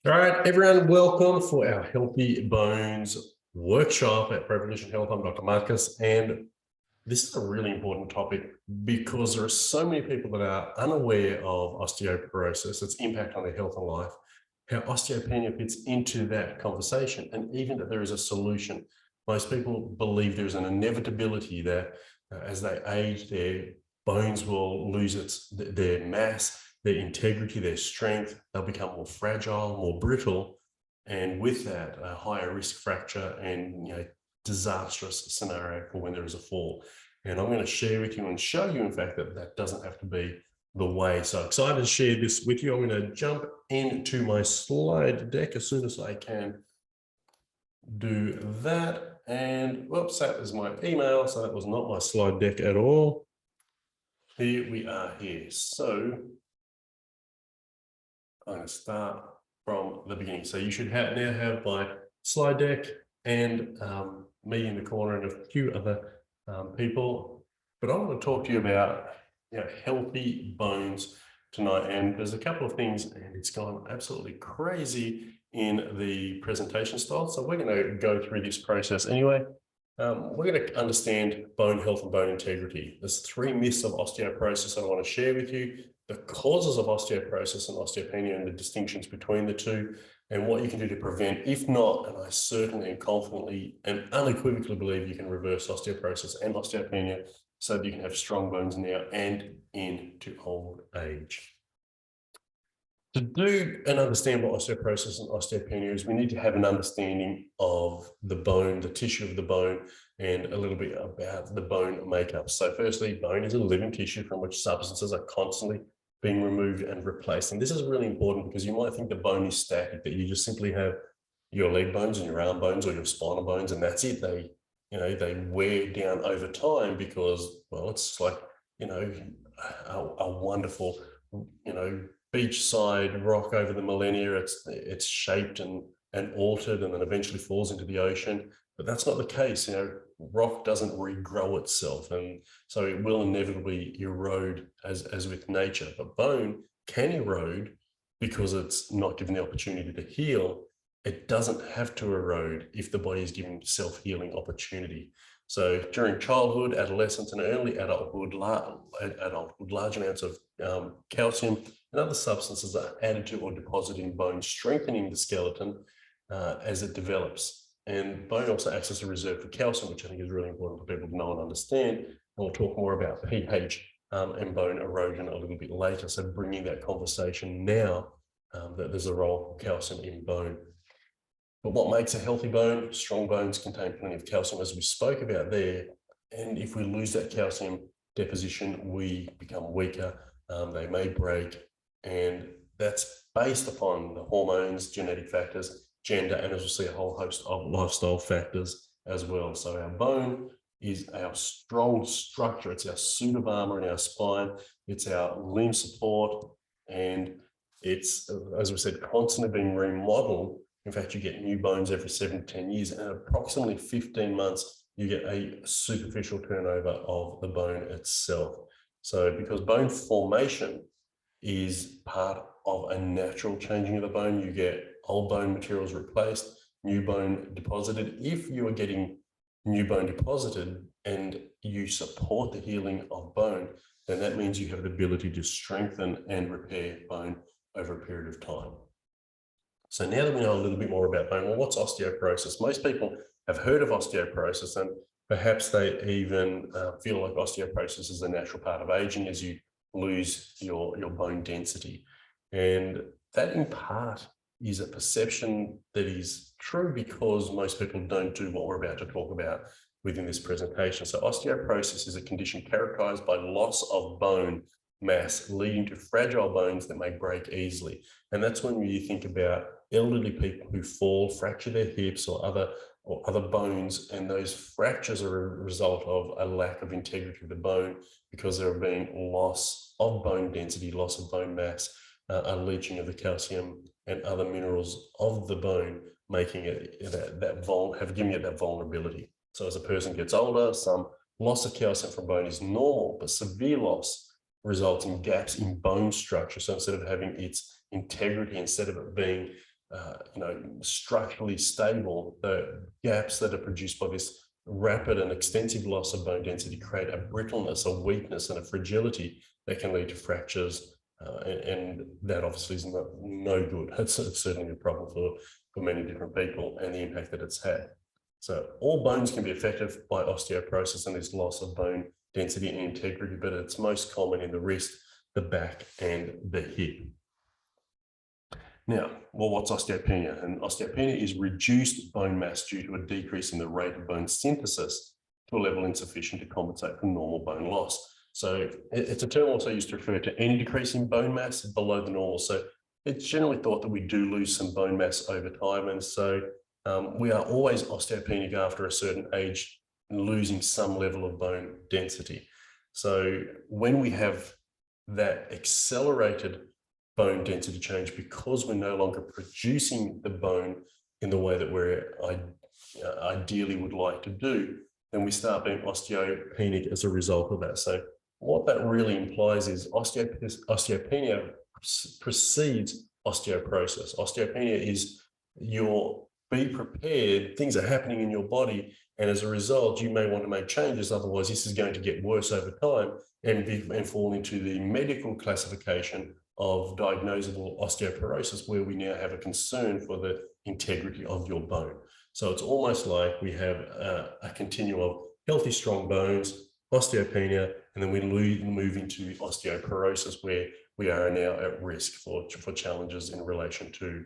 All right, everyone, welcome for our Healthy Bones workshop at Provolution Health. I'm Dr. Marcus, and this is a really important topic because there are so many people that are unaware of osteoporosis, its impact on their health and life, how osteopenia fits into that conversation, and even that there is a solution. Most people believe there's an inevitability that as they age, their bones will lose their mass, their integrity, their strength. They'll become more fragile, more brittle, and with that, a higher risk fracture and disastrous scenario for when there is a fall. And I'm going to share with you and show you, in fact, that that doesn't have to be the way. So excited to share this with you. I'm going to jump into my slide deck as soon as I can do that. And whoops, that was my email. So that was not my slide deck at all. Here we are here. So I'm going to start from the beginning. So you should now have my slide deck and me in the corner and a few other people. But I want to talk to you about healthy bones tonight. And there's a couple of things, and it's gone absolutely crazy in the presentation style. So we're going to go through this process anyway. We're going to understand bone health and bone integrity. There's 3 myths of osteoporosis that I want to share with you, the causes of osteoporosis and osteopenia and the distinctions between the two, and what you can do to prevent. If not, and I certainly and confidently and unequivocally believe you can reverse osteoporosis and osteopenia so that you can have strong bones now and into old age. To do and understand what osteoporosis and osteopenia is, we need to have an understanding of the bone, the tissue of the bone, and a little bit about the bone makeup. So firstly, bone is a living tissue from which substances are constantly being removed and replaced. And this is really important because you might think the bone is static, that you just simply have your leg bones and your arm bones or your spinal bones, and that's it. They wear down over time because, well, it's like, a wonderful, beachside rock over the millennia. It's shaped and altered and then eventually falls into the ocean. But that's not the case. Rock doesn't regrow itself, and so it will inevitably erode as with nature. But bone can erode because it's not given the opportunity to heal. It doesn't have to erode if the body is given self-healing opportunity. So during childhood, adolescence, and early adulthood, large amounts of calcium and other substances are added to or deposited in bone, strengthening the skeleton as it develops. And bone also acts as a reserve for calcium, which I think is really important for people to know and understand. And we'll talk more about pH and bone erosion a little bit later. So bringing that conversation now that there's a role for calcium in bone. But what makes a healthy bone? Strong bones contain plenty of calcium, as we spoke about there. And if we lose that calcium deposition, we become weaker. They may break. And that's based upon the hormones, genetic factors, gender, and as we'll see, a whole host of lifestyle factors as well. So our bone is our strong structure. It's our suit of armor in our spine. It's our limb support. And it's, as we said, constantly being remodeled. In fact, you get new bones every 7 to 10 years, and approximately 15 months, you get a superficial turnover of the bone itself. So because bone formation is part of a natural changing of the bone, you get old bone materials replaced, new bone deposited. If you are getting new bone deposited and you support the healing of bone, then that means you have the ability to strengthen and repair bone over a period of time. So now that we know a little bit more about bone, well, what's osteoporosis? Most people have heard of osteoporosis, and perhaps they even feel like osteoporosis is a natural part of aging as you lose your bone density. And that in part is a perception that is true because most people don't do what we're about to talk about within this presentation. So osteoporosis is a condition characterized by loss of bone mass, leading to fragile bones that may break easily. And that's when you think about elderly people who fall, fracture their hips or other bones, and those fractures are a result of a lack of integrity of the bone because there have been loss of bone density, loss of bone mass, a leaching of the calcium and other minerals of the bone, making it giving it that vulnerability. So as a person gets older, some loss of calcium from bone is normal, but severe loss results in gaps in bone structure. So instead of having its integrity, instead of it being structurally stable, the gaps that are produced by this rapid and extensive loss of bone density create a brittleness, a weakness, and a fragility that can lead to fractures. And that obviously is no good. It's certainly a problem for many different people and the impact that it's had. So all bones can be affected by osteoporosis and this loss of bone density and integrity, but it's most common in the wrist, the back, and the hip. Now, well, what's osteopenia? And osteopenia is reduced bone mass due to a decrease in the rate of bone synthesis to a level insufficient to compensate for normal bone loss. So it's a term also used to refer to any decrease in bone mass below the normal. So it's generally thought that we do lose some bone mass over time. And so we are always osteopenic after a certain age, losing some level of bone density. So when we have that accelerated bone density change, because we're no longer producing the bone in the way that we're ideally would like to do, then we start being osteopenic as a result of that. So what that really implies is osteopenia precedes osteoporosis. Osteopenia is be prepared, things are happening in your body, and as a result, you may want to make changes. Otherwise, this is going to get worse over time and fall into the medical classification of diagnosable osteoporosis, where we now have a concern for the integrity of your bone. So it's almost like we have a continuum of healthy, strong bones, osteopenia, and then we move into osteoporosis, where we are now at risk for challenges in relation to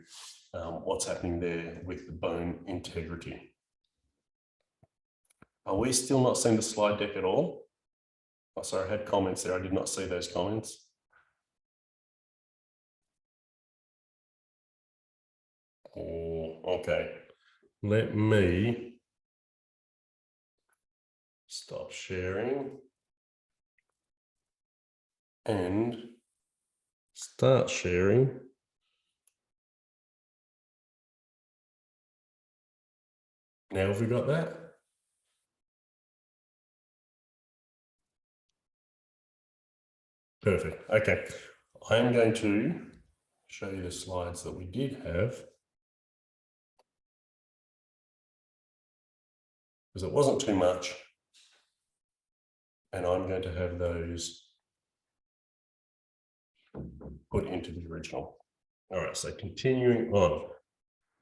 what's happening there with the bone integrity. Are we still not seeing the slide deck at all? Oh, sorry, I had comments there. I did not see those comments. Oh, okay. Let me stop sharing and start sharing. Now have we got that? Perfect. Okay. I am going to show you the slides that we did have, because it wasn't too much. And I'm going to have those put into the original. All right, so continuing on.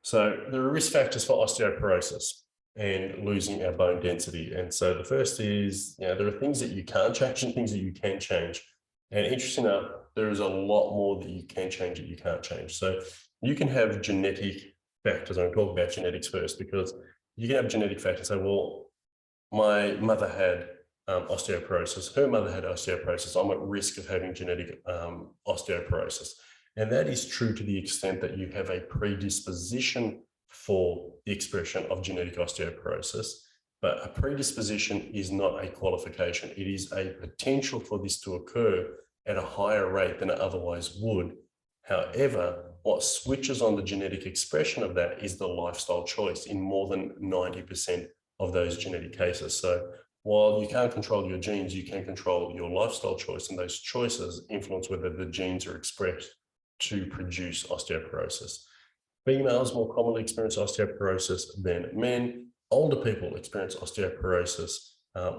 So there are risk factors for osteoporosis and losing our bone density. And so the first is, there are things that you can't change and things that you can change. And interesting enough, there is a lot more that you can change that you can't change. So you can have genetic factors. I'm talking about genetics first, because you can have genetic factors. So, well, my mother had osteoporosis. Her mother had osteoporosis. I'm at risk of having genetic osteoporosis. And that is true to the extent that you have a predisposition for the expression of genetic osteoporosis. But a predisposition is not a qualification. It is a potential for this to occur at a higher rate than it otherwise would. However, what switches on the genetic expression of that is the lifestyle choice in more than 90% of those genetic cases. So while you can't control your genes, you can control your lifestyle choice, and those choices influence whether the genes are expressed to produce osteoporosis. Females more commonly experience osteoporosis than men. Older people experience osteoporosis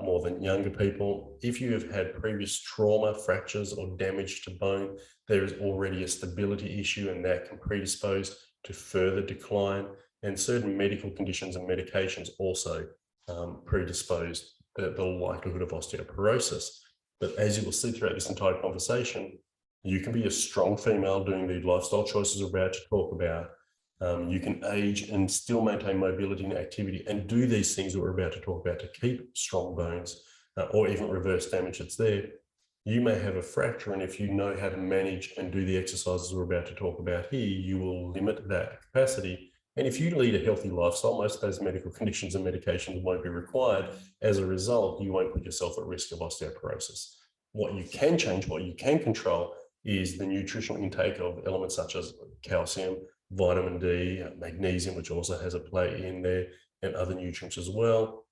more than younger people. If you have had previous trauma, fractures, or damage to bone, there is already a stability issue, and that can predispose to further decline. And certain medical conditions and medications also predispose the likelihood of osteoporosis. But as you will see throughout this entire conversation, you can be a strong female doing the lifestyle choices we're about to talk about. You can age and still maintain mobility and activity and do these things that we're about to talk about to keep strong bones or even reverse damage that's there. You may have a fracture, and if you know how to manage and do the exercises we're about to talk about here, you will limit that capacity. And if you lead a healthy lifestyle, most of those medical conditions and medications won't be required. As a result, you won't put yourself at risk of osteoporosis. What you can change, what you can control, is the nutritional intake of elements such as calcium, vitamin D, magnesium, which also has a play in there, and other nutrients as well.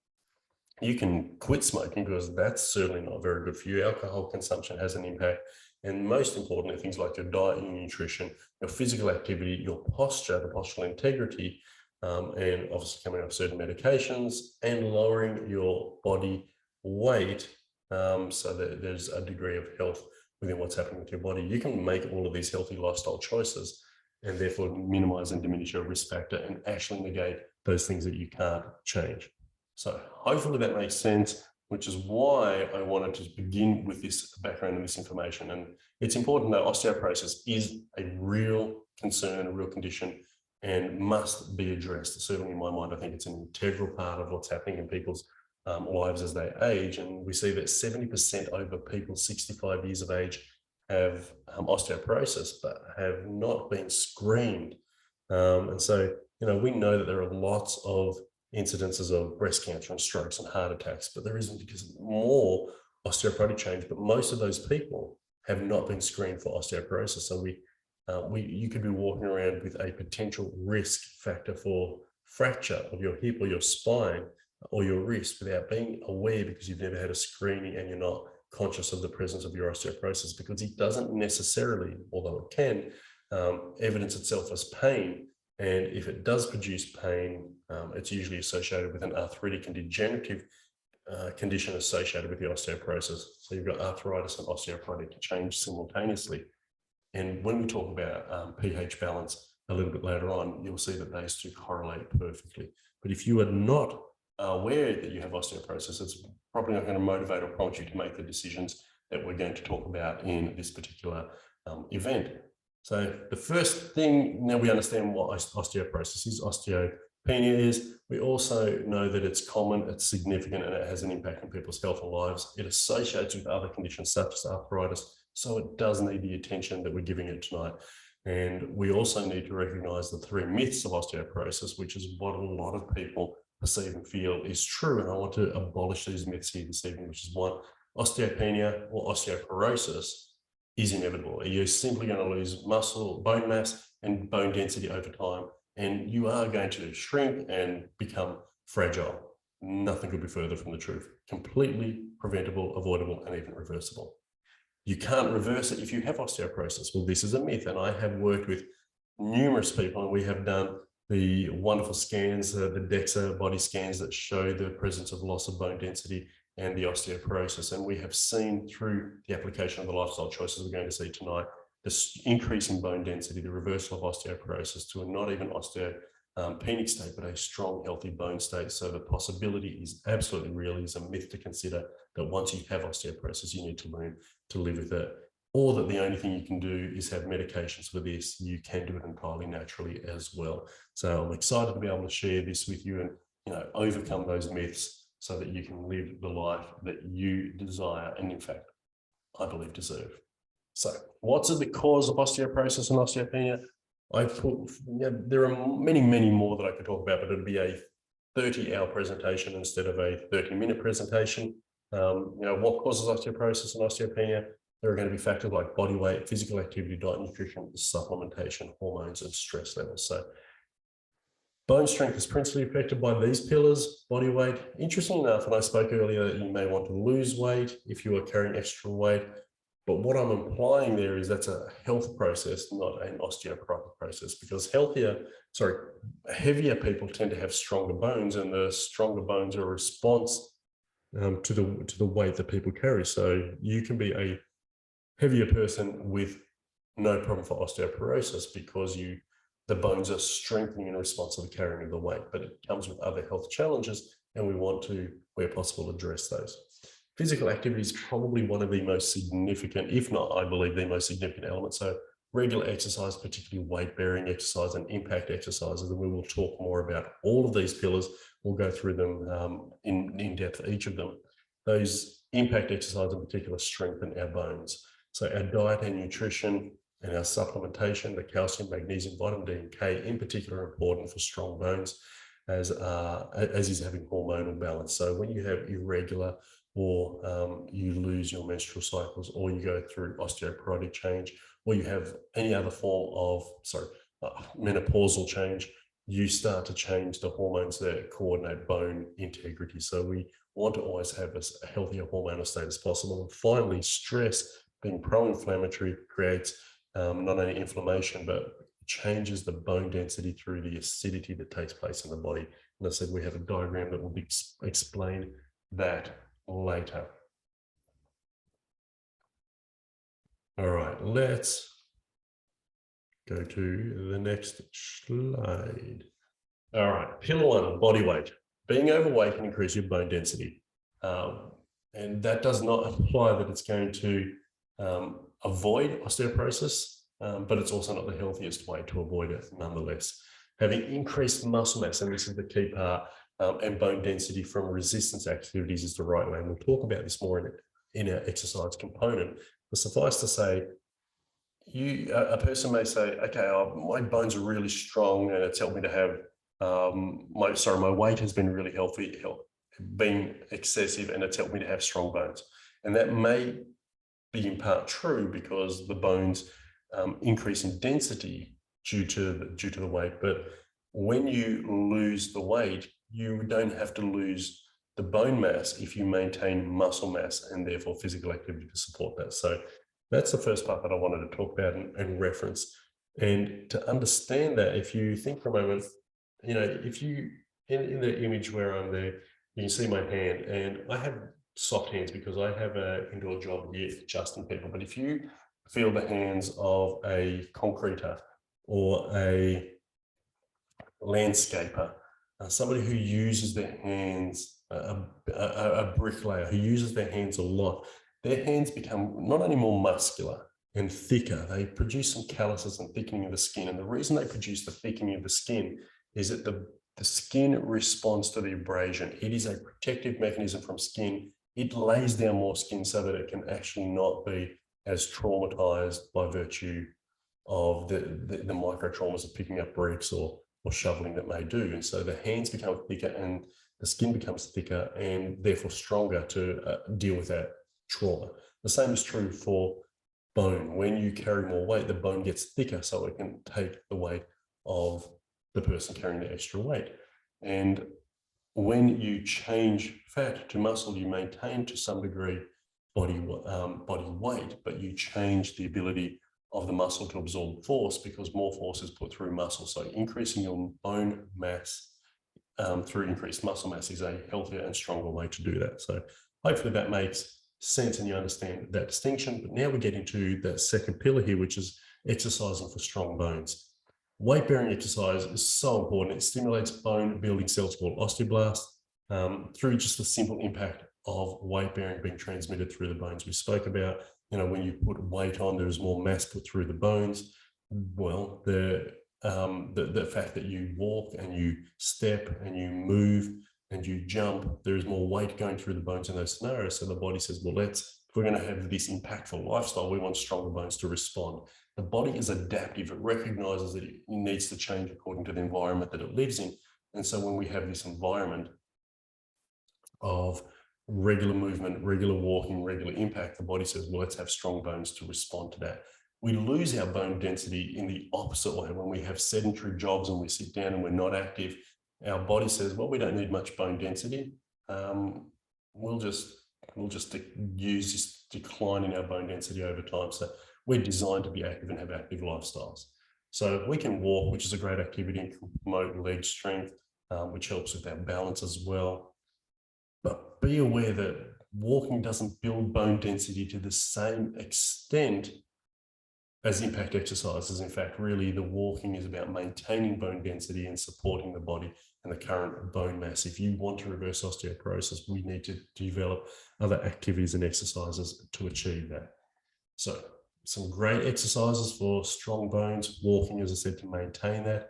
You can quit smoking, because that's certainly not very good for you. Alcohol consumption has an impact, And most importantly, things like your diet and nutrition, your physical activity, your posture, the postural integrity, and obviously coming off certain medications and lowering your body weight, so that there's a degree of health within what's happening with your body. You can make all of these healthy lifestyle choices and therefore minimize and diminish your risk factor and actually negate those things that you can't change. So hopefully that makes sense, which is why I wanted to begin with this background and this information. And it's important to know osteoporosis is a real concern, a real condition, and must be addressed. Certainly in my mind, I think it's an integral part of what's happening in people's lives as they age. And we see that 70% over people 65 years of age have osteoporosis, but have not been screened. And so, we know that there are lots of incidences of breast cancer and strokes and heart attacks, but there isn't because more osteoporotic change. But most of those people have not been screened for osteoporosis. So you could be walking around with a potential risk factor for fracture of your hip or your spine or your wrist without being aware, because you've never had a screening and you're not conscious of the presence of your osteoporosis, because it doesn't necessarily, although it can, evidence itself as pain. And if it does produce pain, it's usually associated with an arthritic and degenerative condition associated with the osteoporosis. So you've got arthritis and osteoporotic change simultaneously. And when we talk about pH balance a little bit later on, you'll see that those two correlate perfectly. But if you are not aware that you have osteoporosis, it's probably not going to motivate or prompt you to make the decisions that we're going to talk about in this particular event. So the first thing, now we understand what osteoporosis is, osteopenia is. We also know that it's common, it's significant, and it has an impact on people's health and lives. It associates with other conditions such as arthritis, so it does need the attention that we're giving it tonight. And we also need to recognize the 3 myths of osteoporosis, which is what a lot of people perceive and feel is true. And I want to abolish these myths here this evening, which is one: osteopenia or osteoporosis is inevitable. You're simply going to lose muscle, bone mass, and bone density over time, and you are going to shrink and become fragile. Nothing could be further from the truth. Completely preventable, avoidable, and even reversible. You can't reverse it if you have osteoporosis. Well, this is a myth, and I have worked with numerous people, and we have done the wonderful scans, the DEXA body scans that show the presence of loss of bone density and the osteoporosis. And we have seen through the application of the lifestyle choices we're going to see tonight, this increase in bone density, the reversal of osteoporosis to a not even osteopenic state, but a strong, healthy bone state. So the possibility is absolutely real. It is a myth to consider that once you have osteoporosis, you need to learn to live with it, or that the only thing you can do is have medications for this. You can do it entirely naturally as well. So I'm excited to be able to share this with you and overcome those myths so that you can live the life that you desire and, in fact, I believe deserve. So what's at the cause of osteoporosis and osteopenia? There are many, many more that I could talk about, but it'll be a 30-hour presentation instead of a 30-minute presentation. What causes osteoporosis and osteopenia? There are going to be factors like body weight, physical activity, diet, nutrition, supplementation, hormones, and stress levels. So bone strength is principally affected by these pillars: body weight. Interesting enough, and I spoke earlier that you may want to lose weight if you are carrying extra weight. But what I'm implying there is that's a health process, not an osteoporotic process, because heavier people tend to have stronger bones, and the stronger bones are a response to the weight that people carry. So you can be a heavier person with no problem for osteoporosis because the bones are strengthening in response to the carrying of the weight, but it comes with other health challenges, and we want to, where possible, address those. Physical activity is probably one of the most significant, if not, I believe, the most significant element. So regular exercise, particularly weight-bearing exercise and impact exercises, and we will talk more about all of these pillars. We'll go through them in depth, each of them. Those impact exercises in particular strengthen our bones. So our diet and nutrition and our supplementation, the calcium, magnesium, vitamin D, and K in particular are important for strong bones, as is having hormonal balance. So when you have irregular or you lose your menstrual cycles, or you go through osteoporotic change, or you have any other form of menopausal change, you start to change the hormones that coordinate bone integrity. So we want to always have a healthier hormonal state as possible. And finally, stress, being pro-inflammatory, creates not only inflammation, but changes the bone density through the acidity that takes place in the body. And I said we have a diagram that will explain that later. All right, let's go to the next slide. All right, pillar one, body weight. Being overweight can increase your bone density. And that does not imply that it's going to avoid osteoporosis, but it's also not the healthiest way to avoid it nonetheless. Having increased muscle mass, and this is the key part, and bone density from resistance activities is the right way. And we'll talk about this more in our exercise component. But suffice to say, a person may say, okay, my bones are really strong and it's helped me to have, my weight has been really healthy, been excessive, and it's helped me to have strong bones. And that may be in part true because the bones increase in density due to the weight. But when you lose the weight, you don't have to lose the bone mass if you maintain muscle mass and therefore physical activity to support that. So that's the first part that I wanted to talk about and reference. And to understand that, if you think for a moment, if you, in the image where I'm there, you can see my hand, and I have soft hands because I have an indoor job here adjusting people. But if you feel the hands of a concreter or a landscaper, somebody who uses their hands, a bricklayer who uses their hands a lot, their hands become not only more muscular and thicker, they produce some calluses and thickening of the skin. And the reason they produce the thickening of the skin is that the skin responds to the abrasion. It is a protective mechanism from skin. It lays down more skin so that it can actually not be as traumatized by virtue of the micro traumas of picking up bricks or shoveling that may do. And so the hands become thicker and the skin becomes thicker and therefore stronger to deal with that trauma. The same is true for bone. When you carry more weight, the bone gets thicker so it can take the weight of the person carrying the extra weight. And when you change fat to muscle, you maintain to some degree body weight, but you change the ability of the muscle to absorb force because more force is put through muscle. So increasing your bone mass through increased muscle mass is a healthier and stronger way to do that. So hopefully that makes sense and you understand that distinction. But now we get into the second pillar here, which is exercising for strong bones. Weight-bearing exercise is so important. It stimulates bone-building cells called osteoblasts through just the simple impact of weight-bearing being transmitted through the bones. We spoke about, when you put weight on, there's more mass put through the bones. Well, the fact that you walk and you step and you move and you jump, there is more weight going through the bones in those scenarios. So the body says, well, if we're going to have this impactful lifestyle, we want stronger bones to respond. The body is adaptive. It recognizes that it needs to change according to the environment that it lives in. And so when we have this environment of regular movement, regular walking, regular impact, the body says, well, let's have strong bones to respond to that. We lose our bone density in the opposite way. When we have sedentary jobs and we sit down and we're not active, our body says, well, we don't need much bone density. We'll just use this decline in our bone density over time. So we're designed to be active and have active lifestyles. So we can walk, which is a great activity, and can promote leg strength, which helps with our balance as well. But be aware that walking doesn't build bone density to the same extent as impact exercises. In fact, really the walking is about maintaining bone density and supporting the body and the current bone mass. If you want to reverse osteoporosis, we need to develop other activities and exercises to achieve that. So some great exercises for strong bones, walking, as I said, to maintain that.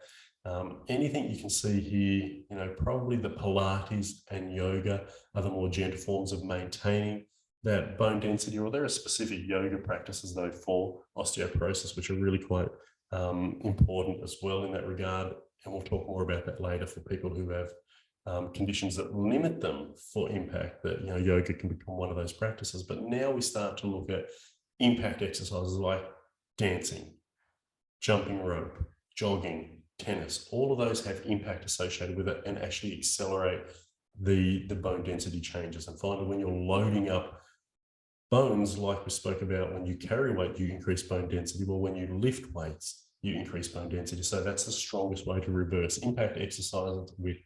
Anything you can see here, probably the Pilates and yoga are the more gentle forms of maintaining that bone density, or there are specific yoga practices though for osteoporosis, which are really quite important as well in that regard. And we'll talk more about that later for people who have conditions that limit them for impact, that, yoga can become one of those practices. But now we start to look at impact exercises like dancing, jumping rope, jogging, tennis. All of those have impact associated with it and actually accelerate the bone density changes. And finally, when you're loading up Bones, like we spoke about, when you carry weight, you increase bone density. Well, when you lift weights, you increase bone density. So that's the strongest way to reverse impact exercises with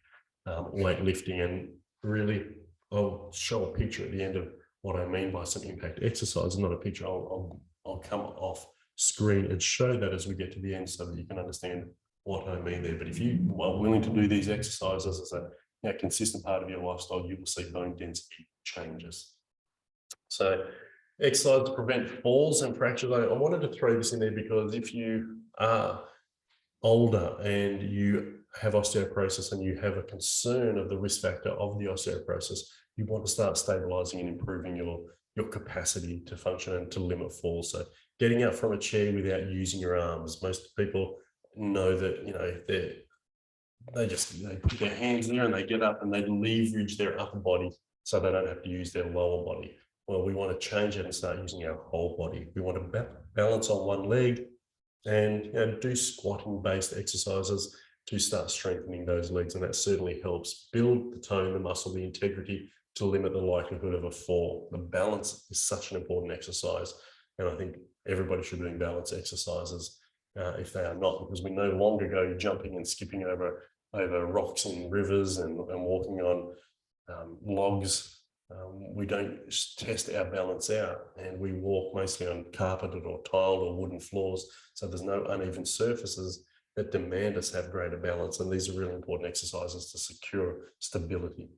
weightlifting. And really, I'll show a picture at the end of what I mean by some impact exercise, not a picture. I'll come off screen and show that as we get to the end so that you can understand what I mean there. But if you are willing to do these exercises as a consistent part of your lifestyle, you will see bone density changes. So exercise to prevent falls and fractures. I wanted to throw this in there because if you are older and you have osteoporosis and you have a concern of the risk factor of the osteoporosis, you want to start stabilizing and improving your capacity to function and to limit falls. So getting up from a chair without using your arms. Most people know that, you know, they put their hands there and they get up and they leverage their upper body so they don't have to use their lower body. Well, we want to change it and start using our whole body. We want to balance on one leg and do squatting based exercises to start strengthening those legs. And that certainly helps build the tone, the muscle, the integrity to limit the likelihood of a fall. The balance is such an important exercise. And I think everybody should be doing balance exercises if they are not, because we no longer go jumping and skipping over rocks and rivers and walking on logs. We don't test our balance out, and we walk mostly on carpeted or tiled or wooden floors. So there's no uneven surfaces that demand us have greater balance. And these are really important exercises to secure stability.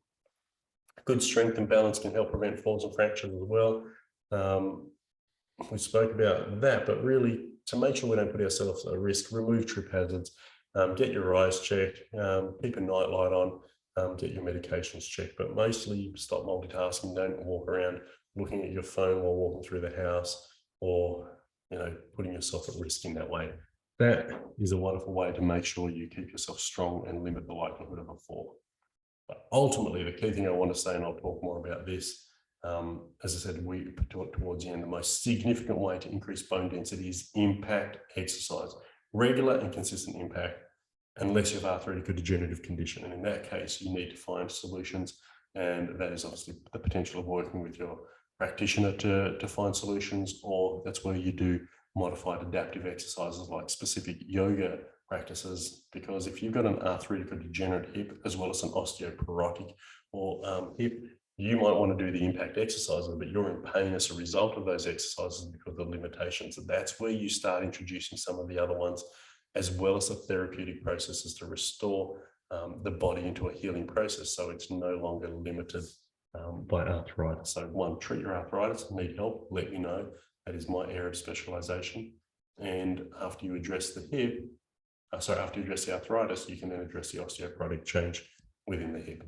Good strength and balance can help prevent falls and fractures as well. We spoke about that, but really to make sure we don't put ourselves at risk, remove trip hazards, get your eyes checked, keep a night light on, get your medications checked, but mostly stop multitasking. Don't walk around looking at your phone while walking through the house or, putting yourself at risk in that way. That is a wonderful way to make sure you keep yourself strong and limit the likelihood of a fall. But ultimately, the key thing I want to say, and I'll talk more about this, as I said, we talked towards the end, the most significant way to increase bone density is impact exercise, regular and consistent impact, unless you have arthritic or degenerative condition. And in that case, you need to find solutions. And that is obviously the potential of working with your practitioner to find solutions, or that's where you do modified adaptive exercises like specific yoga practices. Because if you've got an arthritic or degenerate hip, as well as an osteoporotic or hip, you might want to do the impact exercises, but you're in pain as a result of those exercises because of the limitations. And that's where you start introducing some of the other ones, as well as the therapeutic processes to restore the body into a healing process, so it's no longer limited by arthritis. So one, treat your arthritis. Need help, let me know. That is my area of specialization. And after you address the hip, after you address the arthritis, you can then address the osteoporotic change within the hip.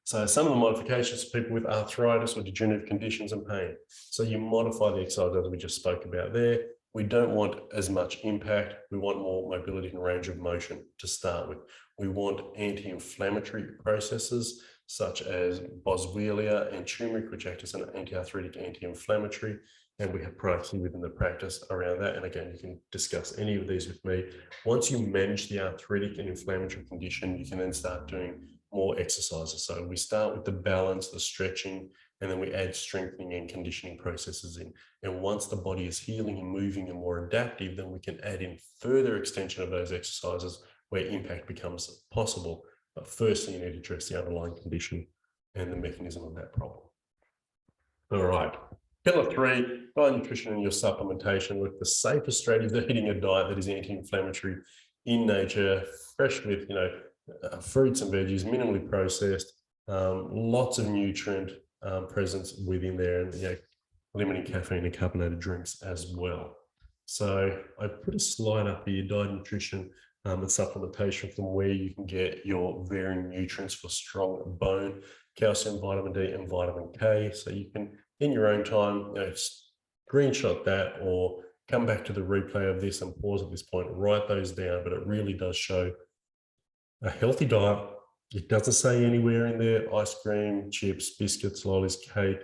So some of the modifications for people with arthritis or degenerative conditions and pain. So you modify the exercise as we just spoke about there. We don't want as much impact. We want more mobility and range of motion to start with. We want anti-inflammatory processes such as boswellia and turmeric, which act as an anti-arthritic, anti-inflammatory. And we have products within the practice around that. And again, you can discuss any of these with me. Once you manage the arthritic and inflammatory condition, you can then start doing more exercises. So we start with the balance, the stretching, and then we add strengthening and conditioning processes in. And once the body is healing and moving and more adaptive, then we can add in further extension of those exercises where impact becomes possible. But firstly, you need to address the underlying condition and the mechanism of that problem. All right. Pillar 3, diet, nutrition, and your supplementation. Look, the safest strategy is eating a diet that is anti-inflammatory in nature, fresh with, fruits and veggies, minimally processed, lots of nutrient presence within there, and limiting caffeine and carbonated drinks as well. So I put a slide up here, diet, nutrition, and supplementation, from where you can get your varying nutrients for strong bone, calcium, vitamin D, and vitamin K. So you can, in your own time, screenshot that or come back to the replay of this and pause at this point, write those down. But it really does show a healthy diet. It doesn't say anywhere in there ice cream, chips, biscuits, lollies, cake,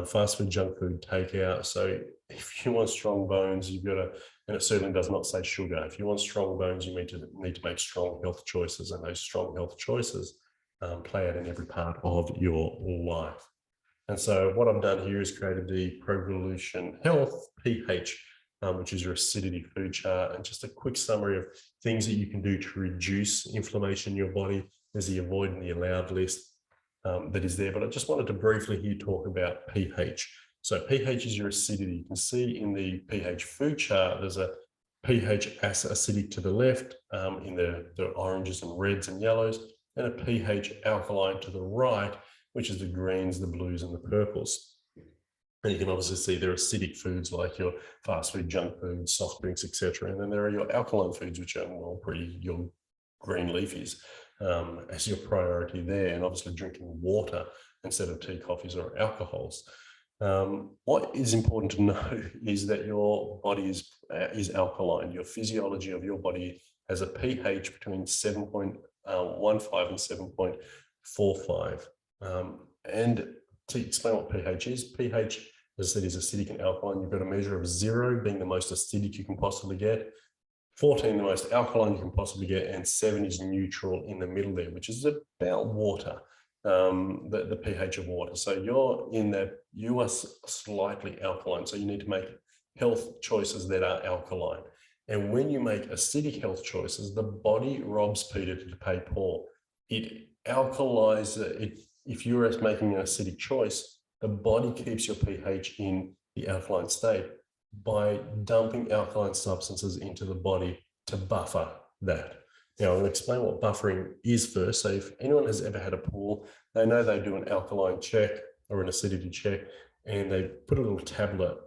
fast food, junk food, takeout. So if you want strong bones, you've got to, and it certainly does not say sugar. If you want strong bones, you need to make strong health choices, and those strong health choices play out in every part of your life. And so what I've done here is created the Provolution Health pH, which is your acidity food chart, and just a quick summary of things that you can do to reduce inflammation in your body. There's the avoid and the allowed list that is there, but I just wanted to briefly here talk about pH. So pH is your acidity. You can see in the pH food chart, there's a pH acidic to the left in the oranges and reds and yellows, and a pH alkaline to the right, which is the greens, the blues, and the purples. And you can obviously see there are acidic foods like your fast food, junk food, soft drinks, etc. And then there are your alkaline foods, which are your green leafies as your priority there, and obviously drinking water instead of tea, coffees, or alcohols. What is important to know is that your body is alkaline. Your physiology of your body has a pH between 7.15 and 7.45. And to explain what pH is, pH, as I said, is acidic and alkaline. You've got a measure of 0 being the most acidic you can possibly get, 14 the most alkaline you can possibly get, and 7 is neutral in the middle there, which is about water. The pH of water. So you are slightly alkaline. So you need to make health choices that are alkaline. And when you make acidic health choices, the body robs Peter to pay Paul. It alkalizes it. If you're making an acidic choice, the body keeps your pH in the alkaline state by dumping alkaline substances into the body to buffer that. Now, I'm going to explain what buffering is first. So if anyone has ever had a pool, they know they do an alkaline check or an acidity check, and they put a little tablet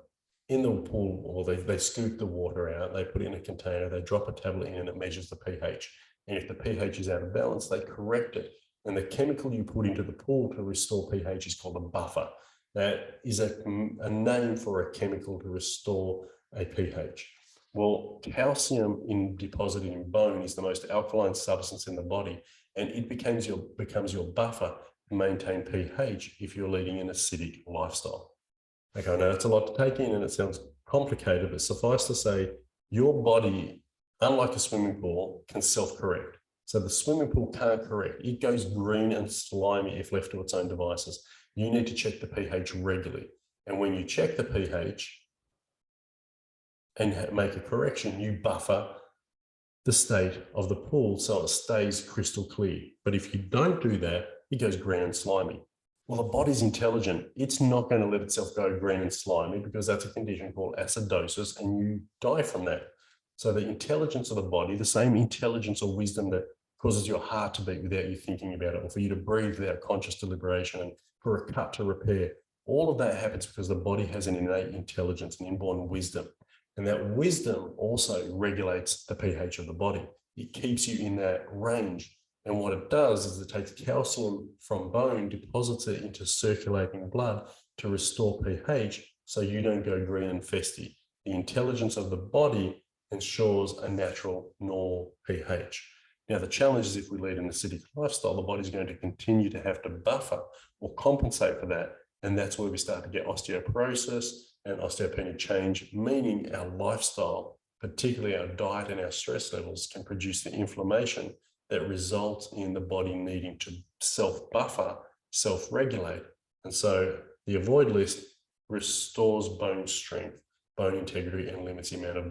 in the pool, or they scoop the water out, they put it in a container, they drop a tablet in, and it measures the pH. And if the pH is out of balance, they correct it. And the chemical you put into the pool to restore pH is called a buffer. That is a name for a chemical to restore a pH. Well, calcium deposited in bone is the most alkaline substance in the body, and it becomes your buffer to maintain pH if you're leading an acidic lifestyle. Okay, I know that's a lot to take in and it sounds complicated, but suffice to say, your body, unlike a swimming pool, can self-correct. So the swimming pool can't correct. It goes green and slimy if left to its own devices. You need to check the pH regularly. And when you check the pH, and make a correction, you buffer the state of the pool so it stays crystal clear. But if you don't do that, it goes green and slimy. Well, the body's intelligent. It's not going to let itself go green and slimy because that's a condition called acidosis, and you die from that. So the intelligence of the body, the same intelligence or wisdom that causes your heart to beat without you thinking about it, or for you to breathe without conscious deliberation, and for a cut to repair, all of that happens because the body has an innate intelligence, an inborn wisdom. And that wisdom also regulates the pH of the body. It keeps you in that range. And what it does is it takes calcium from bone, deposits it into circulating blood to restore pH so you don't go green and festy. The intelligence of the body ensures a natural, normal pH. Now, the challenge is if we lead an acidic lifestyle, the body's going to continue to have to buffer or compensate for that. And that's where we start to get osteoporosis and osteopenic change, meaning our lifestyle, particularly our diet and our stress levels, can produce the inflammation that results in the body needing to self-buffer, self-regulate. And so the avoid list restores bone strength, bone integrity, and limits the amount of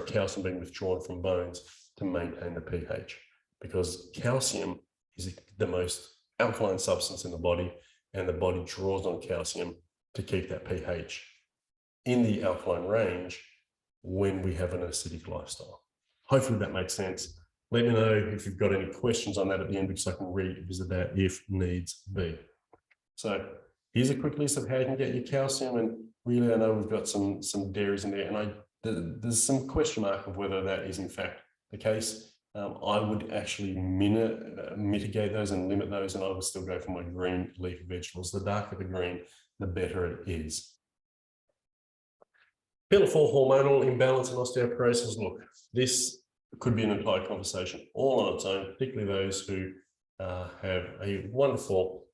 calcium being withdrawn from bones to maintain the pH. Because calcium is the most alkaline substance in the body, and the body draws on calcium to keep that pH in the alkaline range when we have an acidic lifestyle. Hopefully that makes sense. Let me know if you've got any questions on that at the end, because I can revisit that if needs be. So here's a quick list of how you can get your calcium. And really, I know we've got some dairies in there, and there's some question mark of whether that is in fact the case. I would actually mitigate those and limit those, and I would still go for my green leafy vegetables. The darker the green, the better it is. Pillar 4, hormonal imbalance and osteoporosis. Look, this could be an entire conversation all on its own, particularly those who have a wonderful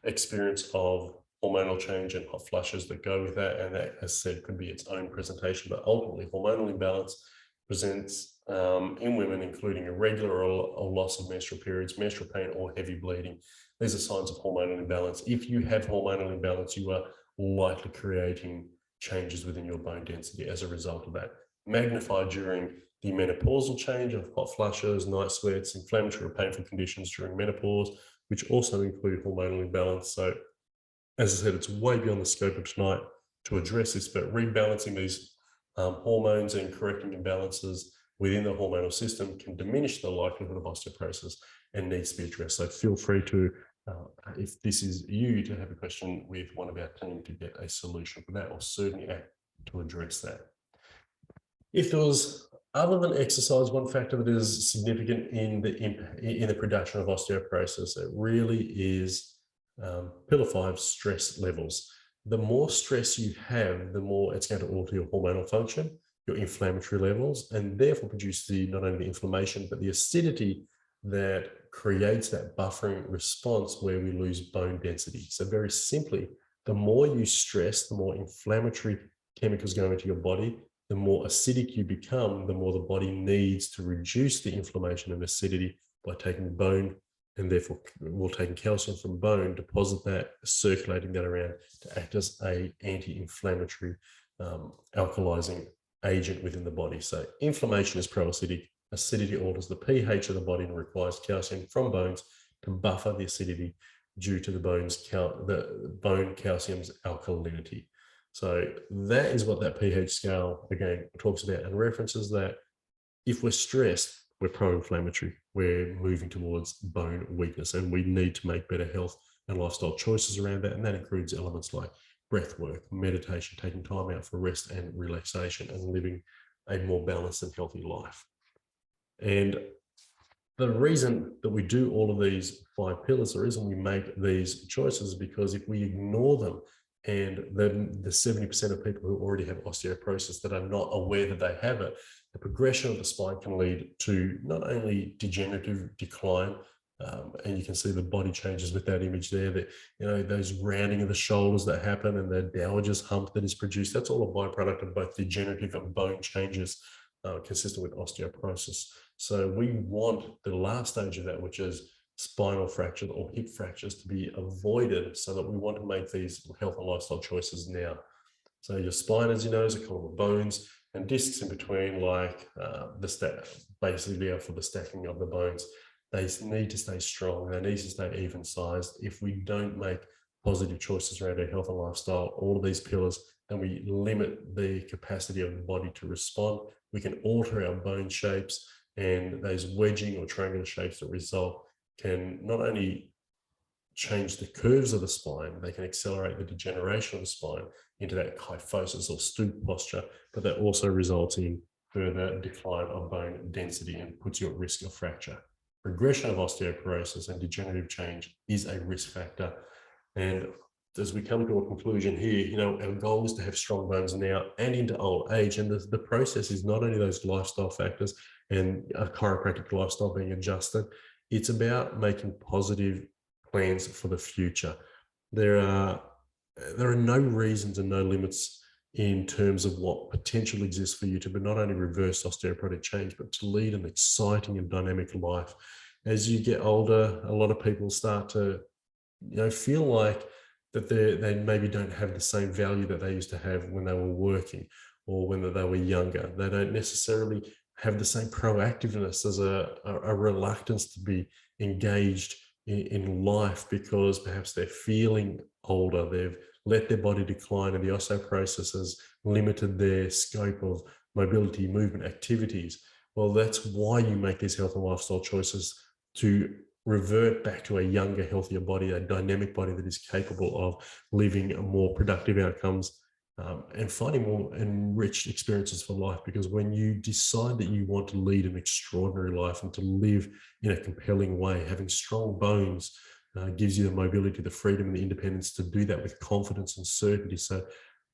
experience of hormonal change and hot flushes that go with that. And that, as said, could be its own presentation. But ultimately, hormonal imbalance presents in women, including irregular or loss of menstrual periods, menstrual pain, or heavy bleeding. These are signs of hormonal imbalance. If you have hormonal imbalance, you are likely creating changes within your bone density as a result of that. Magnified during the menopausal change of hot flushes, night sweats, inflammatory or painful conditions during menopause, which also include hormonal imbalance. So, as I said, it's way beyond the scope of tonight to address this, but rebalancing these hormones and correcting imbalances within the hormonal system can diminish the likelihood of osteoporosis and needs to be addressed. So feel free to, if this is you, to have a question with one of our team to get a solution for that, or certainly act to address that. If there was, other than exercise, one factor that is significant in the production of osteoporosis, it really is pillar 5 stress levels. The more stress you have, the more it's going to alter your hormonal function, your inflammatory levels, and therefore produce not only the inflammation, but the acidity that creates that buffering response where we lose bone density. So very simply, the more you stress, the more inflammatory chemicals go into your body, the more acidic you become, the more the body needs to reduce the inflammation and acidity by taking bone, and therefore we're taking calcium from bone, deposit that, circulating that around to act as a anti-inflammatory alkalizing agent within the body. So inflammation is pro-acidic, acidity alters the pH of the body and requires calcium from bones to buffer the acidity due to the bone calcium's alkalinity. So that is what that pH scale, again, talks about and references that if we're stressed, we're pro-inflammatory, we're moving towards bone weakness, and we need to make better health and lifestyle choices around that. And that includes elements like breath work, meditation, taking time out for rest and relaxation, and living a more balanced and healthy life. And the reason that we do all of these 5 pillars, the reason we make these choices is because if we ignore them, and then the 70% of people who already have osteoporosis that are not aware that they have it, the progression of the spine can lead to not only degenerative decline, and you can see the body changes with that image there, that, you know, those rounding of the shoulders that happen and the dowager's hump that is produced, that's all a byproduct of both degenerative and bone changes consistent with osteoporosis. So we want the last stage of that, which is spinal fracture or hip fractures, to be avoided, so that we want to make these health and lifestyle choices now. So your spine, as you know, is a column of bones and discs in between, like basically there for the stacking of the bones. They need to stay strong. They need to stay even sized. If we don't make positive choices around our health and lifestyle, all of these pillars, then we limit the capacity of the body to respond. We can alter our bone shapes, and those wedging or triangular shapes that result can not only change the curves of the spine, they can accelerate the degeneration of the spine into that kyphosis or stoop posture, but that also results in further decline of bone density and puts you at risk of fracture. Progression of osteoporosis and degenerative change is a risk factor. And as we come to a conclusion here, you know, our goal is to have strong bones now and into old age. And the process is not only those lifestyle factors and a chiropractic lifestyle being adjusted, it's about making positive plans for the future. There are no reasons and no limits in terms of what potential exists for you to not only reverse osteoporotic change, but to lead an exciting and dynamic life. As you get older, a lot of people start to, you know, feel like that they maybe don't have the same value that they used to have when they were working or when they were younger. They don't necessarily have the same proactiveness, as a reluctance to be engaged in life, because perhaps they're feeling older, they've let their body decline, and the osteoporosis has limited their scope of mobility, movement, activities. Well, that's why you make these health and lifestyle choices, to revert back to a younger, healthier body, a dynamic body that is capable of living more productive outcomes and finding more enriched experiences for life. Because when you decide that you want to lead an extraordinary life and to live in a compelling way, having strong bones gives you the mobility, the freedom, and the independence to do that with confidence and certainty. So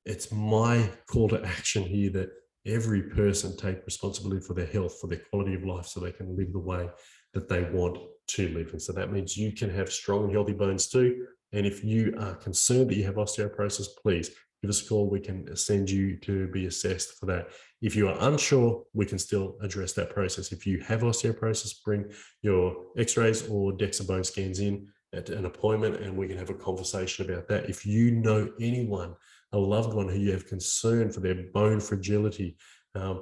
it's my call to action here that every person take responsibility for their health, for their quality of life, so they can live the way that they want to live. And so that means you can have strong and healthy bones too. And if you are concerned that you have osteoporosis, please give us a call. We can send you to be assessed for that. If you are unsure, we can still address that process. If you have osteoporosis, bring your x-rays or DEXA bone scans in, at an appointment and we can have a conversation about that. If you know anyone, a loved one who you have concern for their bone fragility,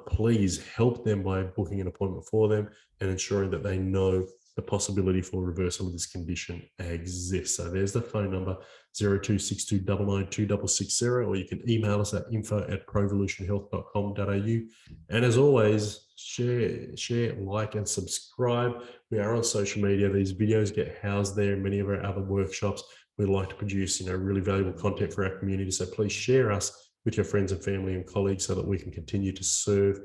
please help them by booking an appointment for them and ensuring that they know the possibility for reversal of this condition exists. So there's the phone number, 0262 992 or you can email us at info@provolutionhealth.com.au. And as always, share, like, and subscribe. We are on social media. These videos get housed there in many of our other workshops. We like to produce, really valuable content for our community. So please share us with your friends and family and colleagues so that we can continue to serve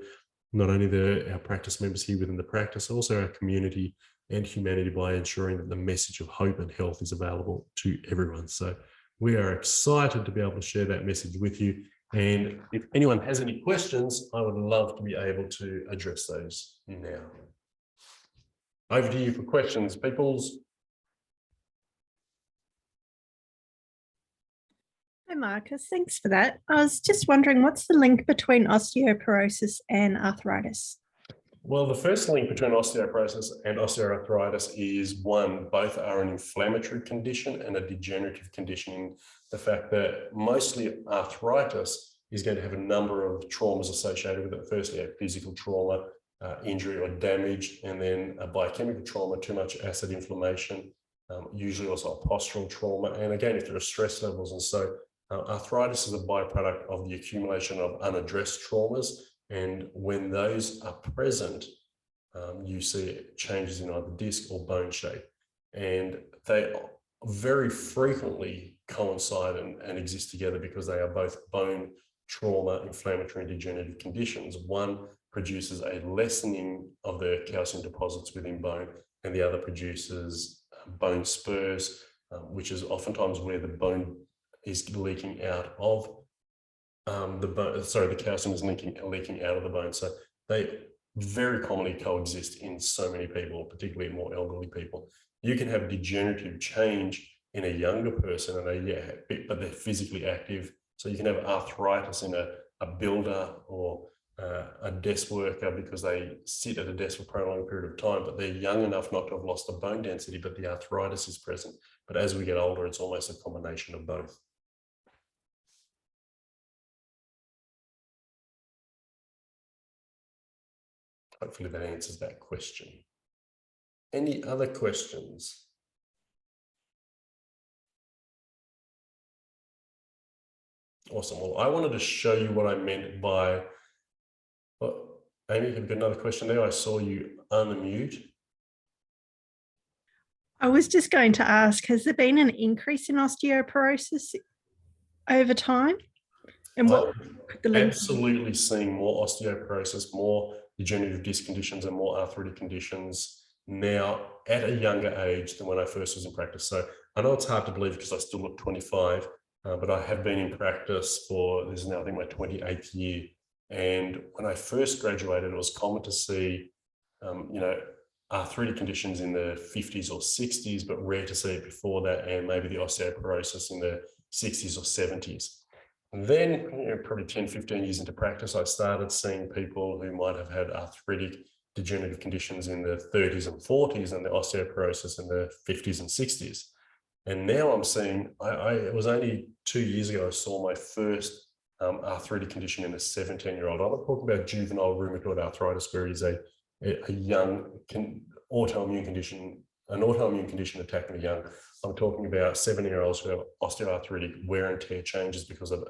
not only our practice members here within the practice, also our community and humanity by ensuring that the message of hope and health is available to everyone. So we are excited to be able to share that message with you. And if anyone has any questions, I would love to be able to address those now. Over to you for questions, peoples. Hi, Marcus. Thanks for that. I was just wondering, what's the link between osteoporosis and arthritis? Well, the first link between osteoporosis and osteoarthritis is one, both are an inflammatory condition and a degenerative condition, in the fact that mostly arthritis is going to have a number of traumas associated with it. Firstly, a physical trauma, injury or damage, and then a biochemical trauma, too much acid inflammation, usually also a postural trauma. And again, if there are stress levels. And so arthritis is a byproduct of the accumulation of unaddressed traumas. And when those are present, you see changes in either disc or bone shape. And they very frequently coincide and exist together because they are both bone trauma, inflammatory and degenerative conditions. One produces a lessening of the calcium deposits within bone, and the other produces bone spurs, which is oftentimes where the bone is leaking out of the calcium is leaking out of the bone. So they very commonly coexist in so many people, particularly more elderly people. You can have degenerative change in a younger person, but they're physically active. So you can have arthritis in a builder or a desk worker because they sit at a desk for a prolonged period of time, but they're young enough not to have lost the bone density, but the arthritis is present. But as we get older, it's almost a combination of both. Hopefully that answers that question. Any other questions? Awesome. Well, I wanted to show you what I meant by, Amy, have you got another question there? I saw you unmute. I was just going to ask, has there been an increase in osteoporosis over time? And what the link? Absolutely seeing more osteoporosis, more degenerative disc conditions and more arthritic conditions now at a younger age than when I first was in practice. So I know it's hard to believe because I still look 25, but I have been in practice for, this is now I think my 28th year. And when I first graduated, it was common to see, arthritic conditions in the 50s or 60s, but rare to see it before that, and maybe the osteoporosis in the 60s or 70s. And then, probably 10, 15 years into practice, I started seeing people who might have had arthritic degenerative conditions in the 30s and 40s and the osteoporosis in the 50s and 60s. And now I'm seeing, it was only 2 years ago I saw my first arthritic condition in a 17-year-old. I'm not talking about juvenile rheumatoid arthritis, where it is a young autoimmune condition, an autoimmune condition attacking the young. I'm talking about 7-year-olds who have osteoarthritic wear and tear changes because of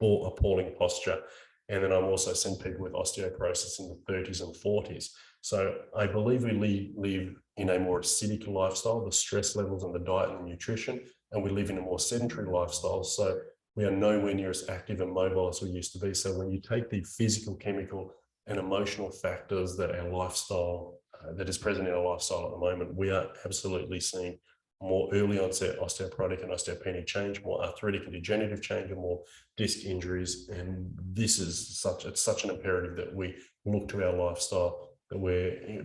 appalling posture. And then I'm also seeing people with osteoporosis in the 30s and 40s. So I believe we live in a more acidic lifestyle, the stress levels and the diet and the nutrition, and we live in a more sedentary lifestyle. So we are nowhere near as active and mobile as we used to be. So when you take the physical, chemical, and emotional factors that our lifestyle, that is present in our lifestyle at the moment, we are absolutely seeing more early onset osteoporotic and osteopenic change, more arthritic and degenerative change, and more disc injuries. And this is such an imperative that we look to our lifestyle, that we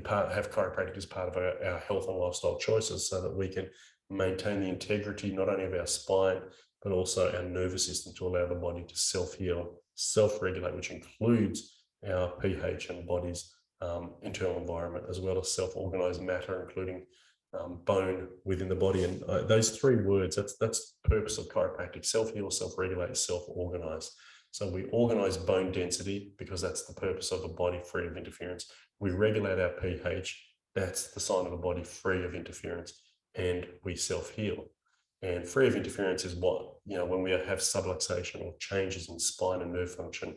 have chiropractic as part of our health and lifestyle choices, so that we can maintain the integrity not only of our spine, but also our nervous system, to allow the body to self-heal, self-regulate, which includes our pH and body's internal environment, as well as self-organized matter, including bone within the body. And those three words, that's the purpose of chiropractic: self-heal, self-regulate, self-organize. So we organize bone density because that's the purpose of a body free of interference. We regulate our pH. That's the sign of a body free of interference. And we self-heal. And free of interference is what, when we have subluxation or changes in spine and nerve function,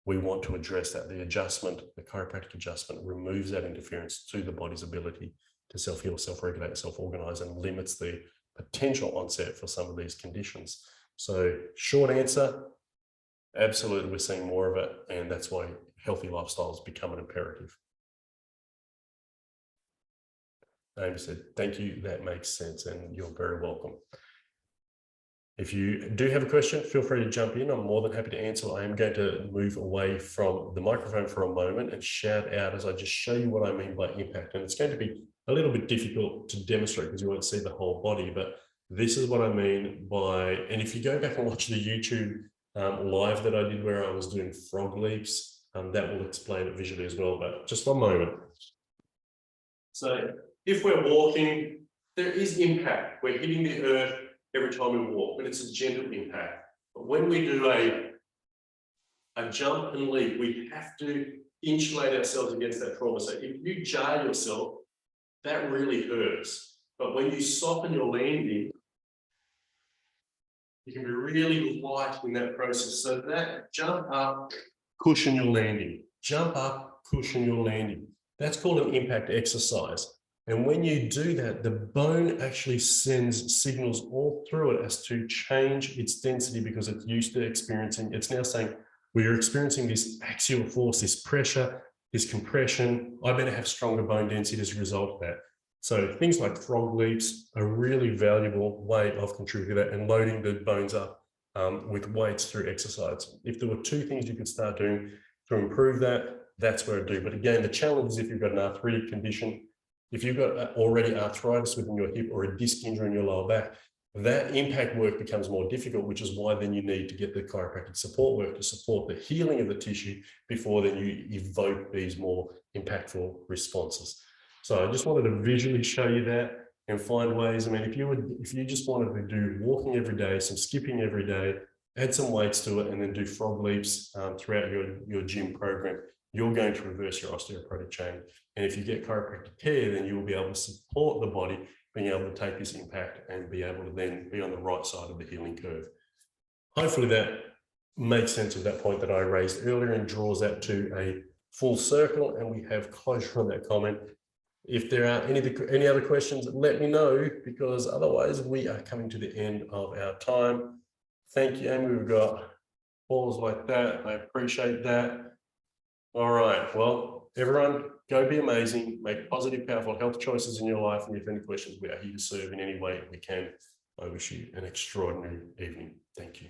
we want to address that. The adjustment, the chiropractic adjustment, removes that interference to the body's ability to self-heal, self-regulate, self-organize, and limits the potential onset for some of these conditions. So short answer, absolutely, we're seeing more of it, and that's why healthy lifestyles become an imperative. Amy said, thank you, that makes sense, and you're very welcome. If you do have a question, feel free to jump in. I'm more than happy to answer. I am going to move away from the microphone for a moment and shout out as I just show you what I mean by impact. And it's going to be a little bit difficult to demonstrate because you won't see the whole body, but this is what I mean by, and if you go back and watch the YouTube live that I did where I was doing frog leaps, that will explain it visually as well, but just one moment. So if we're walking, there is impact. We're hitting the earth every time we walk, but it's a gentle impact. But when we do a jump and leap, we have to insulate ourselves against that trauma. So if you jar yourself, that really hurts. But when you soften your landing, you can be really light in that process. So that jump up, cushion your landing. Jump up, cushion your landing. That's called an impact exercise. And when you do that, the bone actually sends signals all through it as to change its density because it's used to experiencing, it's now saying, well, you're experiencing this axial force, this pressure, this compression. I better have stronger bone density as a result of that. So things like frog leaps are a really valuable way of contributing to that and loading the bones up with weights through exercise. If there were two things you could start doing to improve that, that's where I do. But again, the challenge is if you've got an arthritic condition, if you've got already arthritis within your hip or a disc injury in your lower back, that impact work becomes more difficult, which is why then you need to get the chiropractic support work to support the healing of the tissue before then you evoke these more impactful responses. So I just wanted to visually show you that and find ways. I mean, if you just wanted to do walking every day, some skipping every day, add some weights to it, and then do frog leaps throughout your gym program, you're going to reverse your osteoporotic chain. And if you get chiropractic care, then you will be able to support the body being able to take this impact and be able to then be on the right side of the healing curve. Hopefully that makes sense of that point that I raised earlier and draws that to a full circle, and we have closure on that comment. If there are any other questions, let me know, because otherwise we are coming to the end of our time. Thank you, Amy. We've got calls like that. I appreciate that. All right. Well, everyone, go be amazing. Make positive, powerful health choices in your life. And if any questions, we are here to serve in any way we can. I wish you an extraordinary evening. Thank you.